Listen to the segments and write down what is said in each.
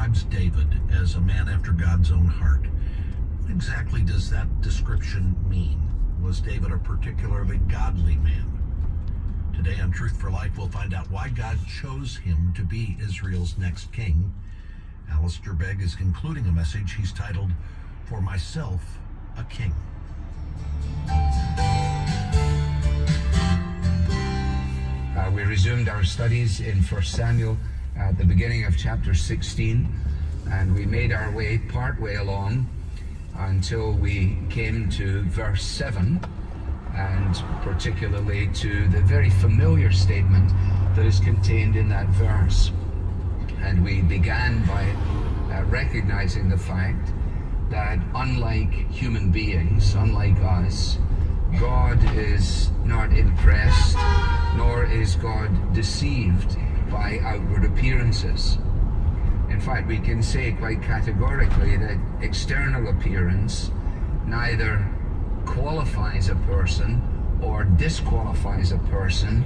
describes David as a man after God's own heart. What exactly does that description mean? Was David a particularly godly man? Today on Truth for Life, we'll find out why God chose him to be Israel's next king. Alistair Begg is concluding a message he's titled, For Myself a King. We resumed our studies in 1 Samuel at the beginning of chapter 16, and we made our way partway along until we came to verse 7, and particularly to the very familiar statement that is contained in that verse. And we began by recognizing the fact that unlike human beings, unlike us, God is not impressed, nor is God deceived by outward appearances. In fact, we can say quite categorically that external appearance neither qualifies a person or disqualifies a person.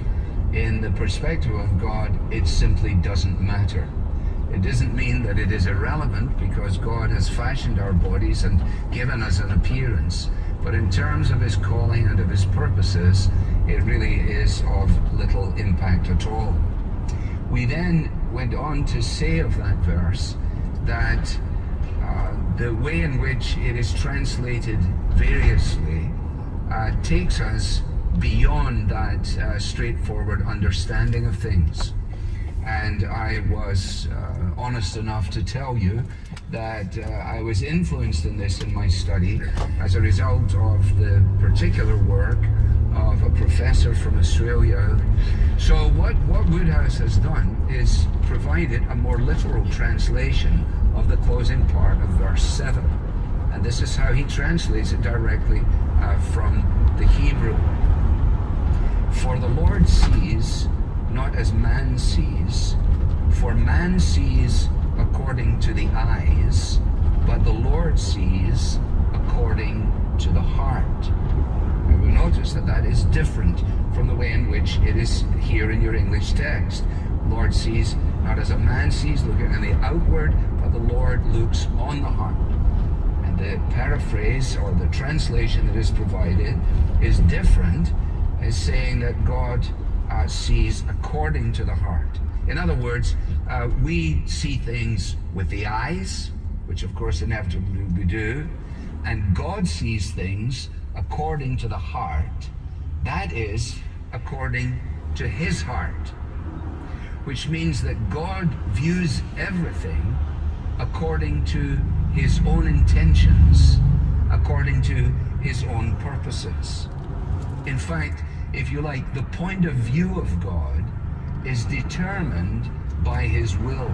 In the perspective of God, it simply doesn't matter. It doesn't mean that it is irrelevant, because God has fashioned our bodies and given us an appearance. But in terms of his calling and of his purposes, it really is of little impact at all. We then went on to say of that verse that the way in which it is translated variously takes us beyond that straightforward understanding of things. And I was honest enough to tell you that I was influenced in this in my study as a result of the particular work of a professor from Australia. So what Woodhouse has done is provided a more literal translation of the closing part of verse 7. And this is how he translates it directly from the Hebrew. For the Lord sees not as man sees, for man sees according to the eyes, but the Lord sees according to the heart. And we notice that that is different from the way in which it is here in your English text. The Lord sees not as a man sees, looking on the outward, but the Lord looks on the heart. And the paraphrase or the translation that is provided is different, is saying that God sees according to the heart. In other words, we see things with the eyes, which of course inevitably we do, and God sees things according to the heart, that is, according to his heart, which means that God views everything according to his own intentions, according to his own purposes. In fact, if you like, the point of view of God is determined by his will.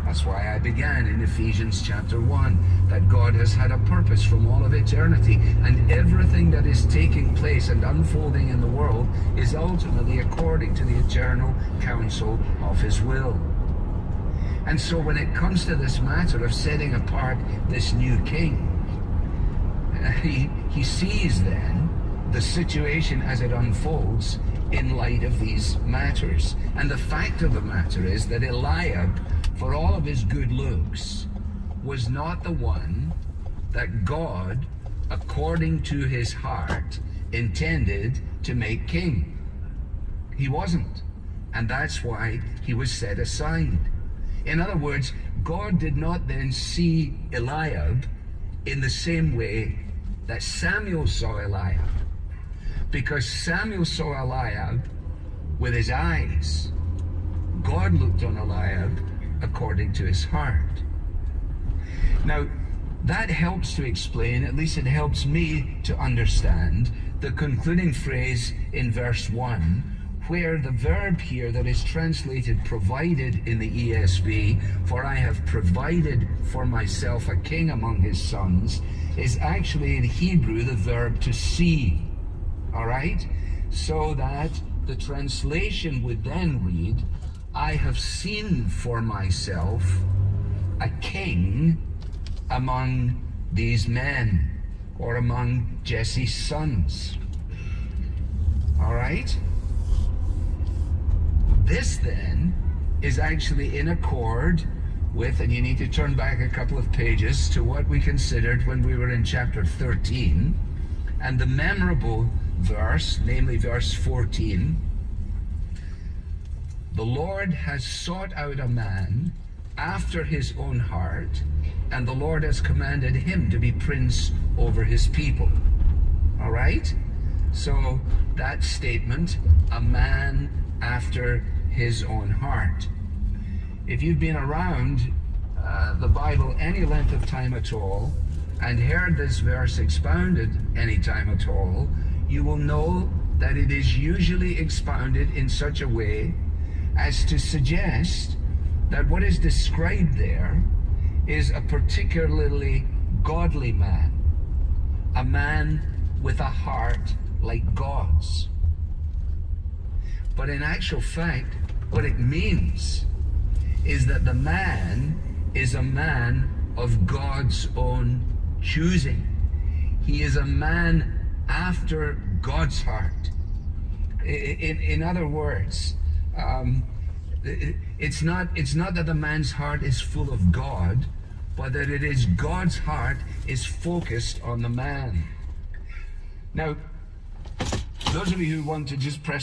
That's why I began in Ephesians chapter 1, that God has had a purpose from all of eternity, and everything that is taking place and unfolding in the world is ultimately according to the eternal counsel of his will. And so when it comes to this matter of setting apart this new king, he sees then the situation as it unfolds in light of these matters. And the fact of the matter is that Eliab, for all of his good looks, was not the one that God, according to his heart, intended to make king. He wasn't. And that's why he was set aside. In other words, God did not then see Eliab in the same way that Samuel saw Eliab. Because Samuel saw Eliab with his eyes. God looked on Eliab according to his heart. Now, that helps to explain, at least it helps me to understand, the concluding phrase in verse 1, where the verb here that is translated provided in the ESV, for I have provided for myself a king among his sons, is actually in Hebrew the verb to see. All right? So that the translation would then read, I have seen for myself a king among these men, or among Jesse's sons. All right? This then is actually in accord with, and you need to turn back a couple of pages to what we considered when we were in chapter 13, and the memorable verse, namely verse 14. The Lord has sought out a man after his own heart, and the Lord has commanded him to be prince over his people. All right? So that statement, a man after his own heart. If you've been around the Bible any length of time at all and heard this verse expounded any time at all, you will know that it is usually expounded in such a way as to suggest that what is described there is a particularly godly man, a man with a heart like God's. But in actual fact, what it means is that the man is a man of God's own choosing. He is a man after God's heart. In other words, it's not that the man's heart is full of God, but that it is God's heart is focused on the man. Now, those of you who want to just press